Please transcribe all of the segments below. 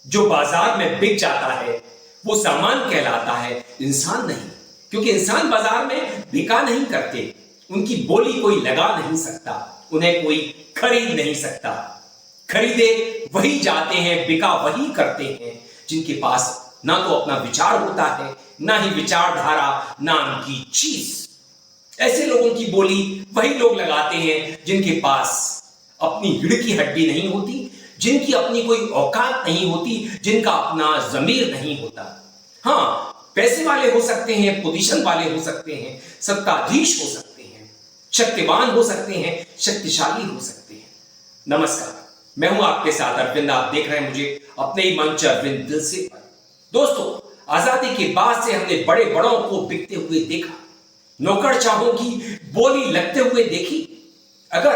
जो बाजार में बिक जाता है वो सामान कहलाता है, इंसान नहीं। क्योंकि इंसान बाजार में बिका नहीं करते, उनकी बोली कोई लगा नहीं सकता, उन्हें कोई खरीद नहीं सकता। खरीदे वही जाते हैं, बिका वही करते हैं जिनके पास ना तो अपना विचार होता है, ना ही विचारधारा नाम की चीज। ऐसे लोगों की बोली वही लोग लगाते हैं जिनके पास अपनी रीढ़ की हड्डी नहीं होती, जिनकी अपनी कोई औकात नहीं होती, जिनका अपना ज़मीर नहीं होता। हाँ, पैसे वाले हो सकते हैं, पोजीशन वाले हो सकते हैं, सत्ताधीश हो सकते हैं, शक्तिवान हो सकते हैं, शक्तिशाली हो सकते हैं। नमस्कार, मैं हूं आपके साथ अरविंद। आप देख रहे हैं मुझे अपने ही मंच अरविंद दिल से। दोस्तों, आजादी के बाद से हमने बड़े बड़ों को बिकते हुए देखा, नौकरशाहों की बोली लगते हुए देखी। अगर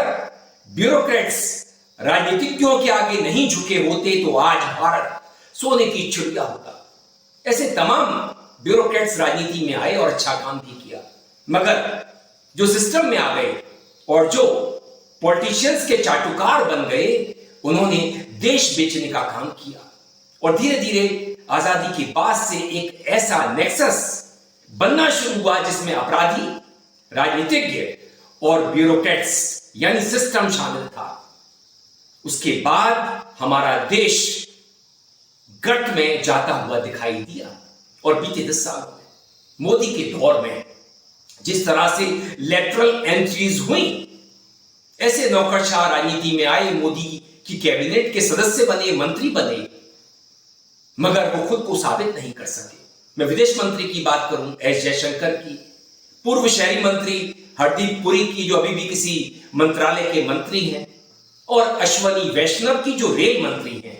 ब्यूरोक्रेट्स राजनीतिज्ञों के आगे नहीं झुके होते तो आज भारत सोने की चिड़िया होता। ऐसे तमाम ब्यूरोक्रेट्स राजनीति में आए और अच्छा काम भी किया, मगर जो सिस्टम में आ गए और जो पॉलिटिशियंस के चाटुकार बन गए, उन्होंने देश बेचने का काम किया। और धीरे धीरे आजादी के बाद से एक ऐसा नेक्सस बनना शुरू हुआ जिसमें अपराधी, राजनीतिज्ञ और ब्यूरोक्रेट्स यानी सिस्टम शामिल था। उसके बाद हमारा देश गट में जाता हुआ दिखाई दिया। और बीते 10 सालों में मोदी के दौर में जिस तरह से लेटरल एंट्रीज हुई, ऐसे नौकरशाह राजनीति में आए, मोदी की कैबिनेट के सदस्य बने, मंत्री बने, मगर वो खुद को साबित नहीं कर सके। मैं विदेश मंत्री की बात करूं, एस जयशंकर की, पूर्व शहरी मंत्री हरदीप पुरी की जो अभी भी किसी मंत्रालय के मंत्री हैं, और अश्वनी वैष्णव की जो रेल मंत्री हैं,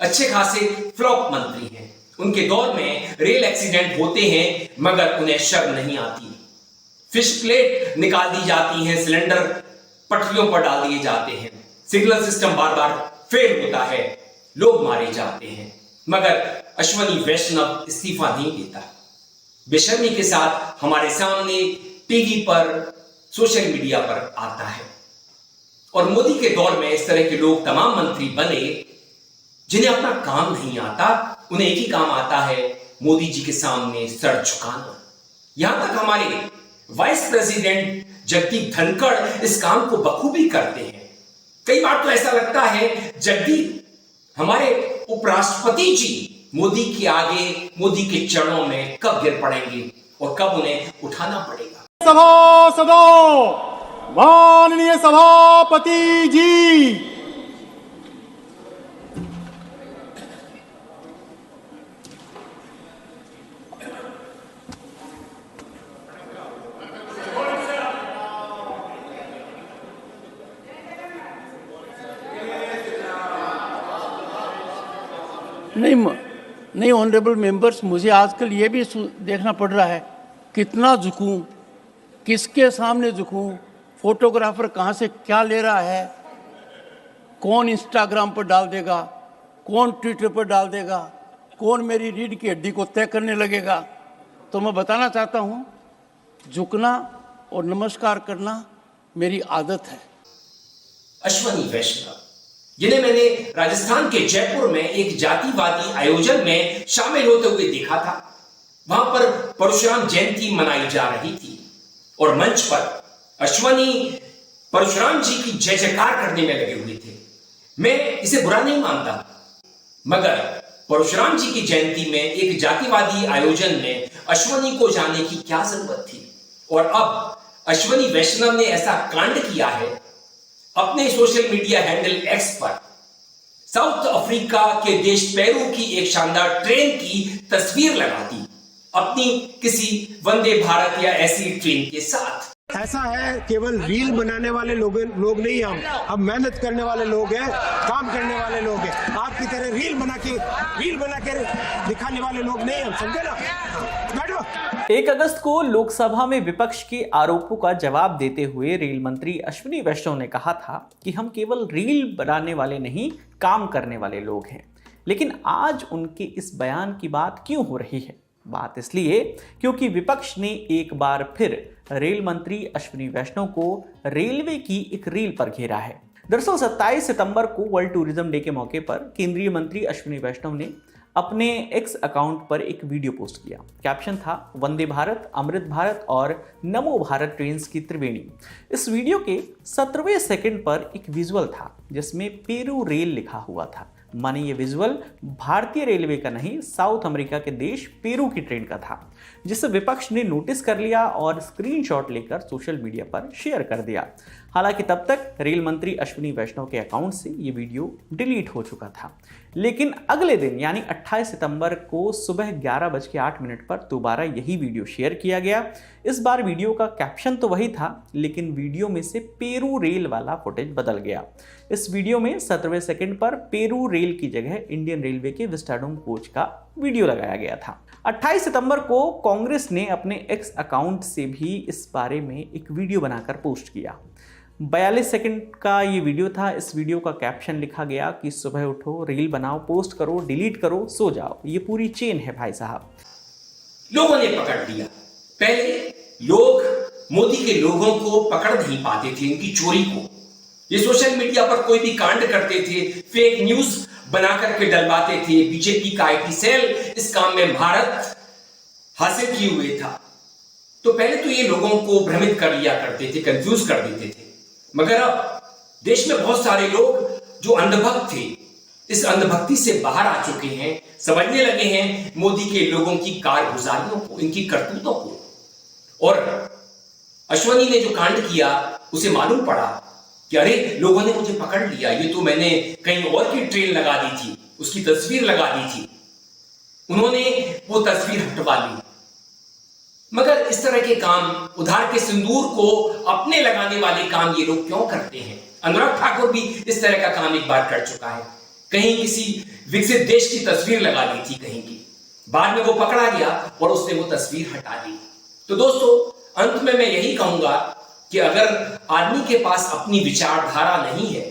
अच्छे खासे फ्लॉप मंत्री हैं। उनके दौर में रेल एक्सीडेंट होते हैं मगर उन्हें शर्म नहीं आती। फिश प्लेट निकाल दी जाती हैं, सिलेंडर पटरियों पर डाल दिए जाते हैं, सिग्नल सिस्टम बार बार फेल होता है, लोग मारे जाते हैं, मगर अश्वनी वैष्णव इस्तीफा नहीं देता। बेशर्मी के साथ हमारे सामने टीवी पर, सोशल मीडिया पर आता है। और मोदी के दौर में इस तरह के लोग तमाम मंत्री बने जिन्हें अपना काम नहीं आता, उन्हें एक ही काम आता है, मोदी जी के सामने सर झुकाना। यहां तक हमारे वाइस प्रेसिडेंट जगदीप धनखड़ इस काम को बखूबी करते हैं। कई बार तो ऐसा लगता है जगदीप हमारे उपराष्ट्रपति जी मोदी के आगे, मोदी के चरणों में कब गिर पड़ेंगे और कब उन्हें उठाना पड़ेगा। सभासदों, माननीय सभापति जी, नहीं ऑनरेबल मेंबर्स, मुझे आजकल ये भी देखना पड़ रहा है कितना झुकूं, किसके सामने झुकूं, फोटोग्राफर कहाँ से क्या ले रहा है, कौन इंस्टाग्राम पर डाल देगा, कौन ट्विटर पर डाल देगा, कौन मेरी रीढ़ की हड्डी को तय करने लगेगा। तो मैं बताना चाहता हूँ, झुकना और नमस्कार करना मेरी आदत है। अश्वनी वैष्णव, जिन्हें मैंने राजस्थान के जयपुर में एक जातिवादी आयोजन में शामिल होते हुए देखा था। वहां पर परशुराम जयंती मनाई जा रही थी और मंच पर अश्वनी परशुराम जी की जय जयकार करने में लगे हुए थे। मैं इसे बुरा नहीं मानता, मगर परशुराम जी की जयंती में एक जातिवादी आयोजन में अश्वनी को जाने की क्या जरूरत थी। और अब अश्वनी वैष्णव ने ऐसा कांड किया है, अपने सोशल मीडिया हैंडल एक्स पर साउथ अफ्रीका के देश पेरू की एक शानदार ट्रेन की तस्वीर लगा दी, अपनी किसी वंदे भारत या ऐसी ट्रेन के साथ। ऐसा है, केवल रील बनाने वाले लोग नहीं, हम मेहनत करने वाले लोग हैं, काम करने वाले लोग हैं। आपकी तरह रील बना के दिखाने वाले लोग नहीं, हम समझे ना। बैठो। 1 अगस्त को लोकसभा में विपक्ष के आरोपों का जवाब देते हुए रेल मंत्री अश्वनी वैष्णव ने कहा था कि हम केवल रील बनाने वाले नहीं, काम करने वाले लोग हैं। लेकिन आज उनके इस बयान की बात क्यों हो रही है? बात इसलिए क्योंकि विपक्ष ने एक बार फिर रेल मंत्री अश्वनी वैष्णव को रेलवे की एक रील पर घेरा है, दरअसल 27 सितंबर को वर्ल्ड टूरिज्म डे के मौके पर केंद्रीय मंत्री अश्विनी वैष्णव ने अपने एक्स अकाउंट पर एक वीडियो पोस्ट किया। कैप्शन था वंदे भारत, अमृत भारत और नमो भारत ट्रेन्स की त्रिवेणी। इस वीडियो के 17वें सेकंड पर एक विजुअल था जिसमें पेरू रेल लिखा हुआ था। माने ये विजुअल भारतीय रेलवे का नहीं, साउथ अमेरिका के देश पेरू की ट्रेन का था, जिसे विपक्ष ने नोटिस कर लिया और स्क्रीनशॉट लेकर सोशल मीडिया पर शेयर कर दिया। हालांकि तब तक रेल मंत्री अश्विनी वैष्णव के अकाउंट से ये वीडियो डिलीट हो चुका था। लेकिन अगले दिन यानी 28 सितंबर को सुबह 11:08 पर दोबारा यही वीडियो शेयर किया गया। इस बार वीडियो का कैप्शन तो वही था, लेकिन वीडियो में से पेरू रेल वाला फुटेज बदल गया। इस वीडियो में 17वें सेकंड पर पेरू रेल की जगह इंडियन रेलवे के विस्टाडोम कोच का वीडियो लगाया गया था। 28 सितंबर को कांग्रेस ने अपने एक्स अकाउंट से भी इस बारे में एक वीडियो बनाकर पोस्ट किया। 42 सेकंड का ये वीडियो था। इस वीडियो का कैप्शन लिखा गया कि सुबह उठो, रील बनाओ, पोस्ट करो, डिलीट करो, सो जाओ। ये पूरी चेन है भाई साहब। लोगों ने पकड़ लिया। पहले लोग मोदी के लोगों को पकड़ नहीं पाते थे, इनकी चोरी को। ये सोशल मीडिया पर कोई भी कांड करते थे, फेक न्यूज बना करके डलवाते थे। बीजेपी का आईटी सेल इस काम में महारत हासिल किए हुए था। तो पहले तो ये लोगों को भ्रमित कर लिया करते थे, कंफ्यूज कर देते थे। मगर अब देश में बहुत सारे लोग जो अंधभक्त थे, इस अंधभक्ति से बाहर आ चुके हैं, समझने लगे हैं मोदी के लोगों की कारगुजारियों को, इनकी करतूतों को। और अश्वनी ने जो कांड किया उसे मालूम पड़ा कि अरे लोगों ने मुझे पकड़ लिया, ये तो मैंने कहीं और की ट्रेन लगा दी थी, उसकी तस्वीर लगा दी थी, उन्होंने वो तस्वीर हटवा ली। मगर इस तरह के काम, उधार के सिंदूर को अपने लगाने वाले काम ये लोग क्यों करते हैं? अनुराग ठाकुर भी इस तरह का काम एक बार कर चुका है। कहीं किसी विकसित देश की तस्वीर लगा दी थी कहीं की, बाद में वो पकड़ा गया और उसने वो तस्वीर हटा दी। तो दोस्तों, अंत में मैं यही कहूंगा कि अगर आदमी के पास अपनी विचारधारा नहीं है,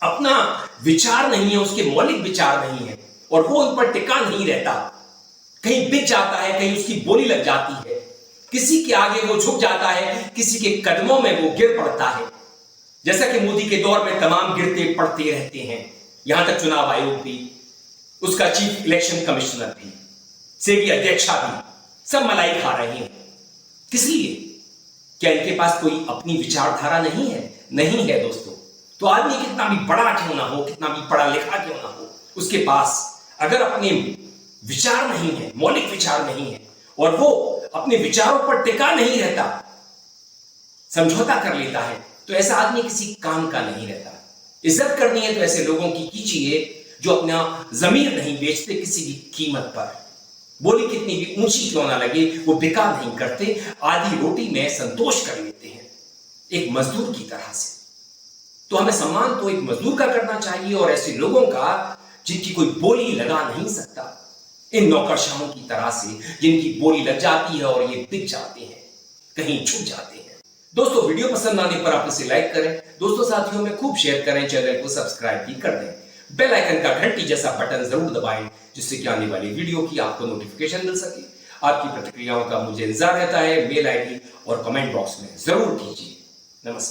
अपना विचार नहीं है, उसके मौलिक विचार नहीं है और वो उन पर टिका नहीं रहता, कहीं बिक जाता है, कहीं उसकी बोली लग जाती है, किसी के आगे वो झुक जाता है, किसी के कदमों में वो गिर पड़ता है, जैसा कि मोदी के दौर में तमाम गिरते पड़ते रहते हैं। यहां तक चुनाव आयोग भी, उसका चीफ इलेक्शन कमिश्नर भी, सेबी अध्यक्षा भी, सब मलाई खा रहे हैं। किस लिए? क्या इनके पास कोई अपनी विचारधारा नहीं है? नहीं है दोस्तों। तो आदमी कितना भी बड़ा क्यों ना हो, कितना भी पढ़ा लिखा क्यों ना हो, उसके पास अगर अपने विचार नहीं है, मौलिक विचार नहीं है और वो अपने विचारों पर टिका नहीं रहता, समझौता कर लेता है, तो ऐसा आदमी किसी काम का नहीं रहता। इज्जत करनी है तो ऐसे लोगों की कीजिए जो अपना जमीर नहीं बेचते किसी भी कीमत पर। बोली कितनी भी ऊंची क्यों ना लगे, वो बिका नहीं करते, आधी रोटी में संतोष कर लेते हैं एक मजदूर की तरह से। तो हमें सम्मान तो एक मजदूर का करना चाहिए और ऐसे लोगों का जिनकी कोई बोली लगा नहीं सकता, इन नौकरशाहों की तरह से जिनकी बोली लग जाती है और ये बिक जाते हैं, कहीं छुप जाते हैं। दोस्तों, वीडियो पसंद आने पर आप इसे लाइक करें, दोस्तों साथियों में खूब शेयर करें, चैनल को सब्सक्राइब भी कर दें, बेल आइकन का घंटी जैसा बटन जरूर दबाएं जिससे कि आने वाली वीडियो की आपको नोटिफिकेशन मिल सके। आपकी प्रतिक्रियाओं का मुझे इंतजार रहता है। मेल आईडी और कमेंट बॉक्स में जरूर कीजिए।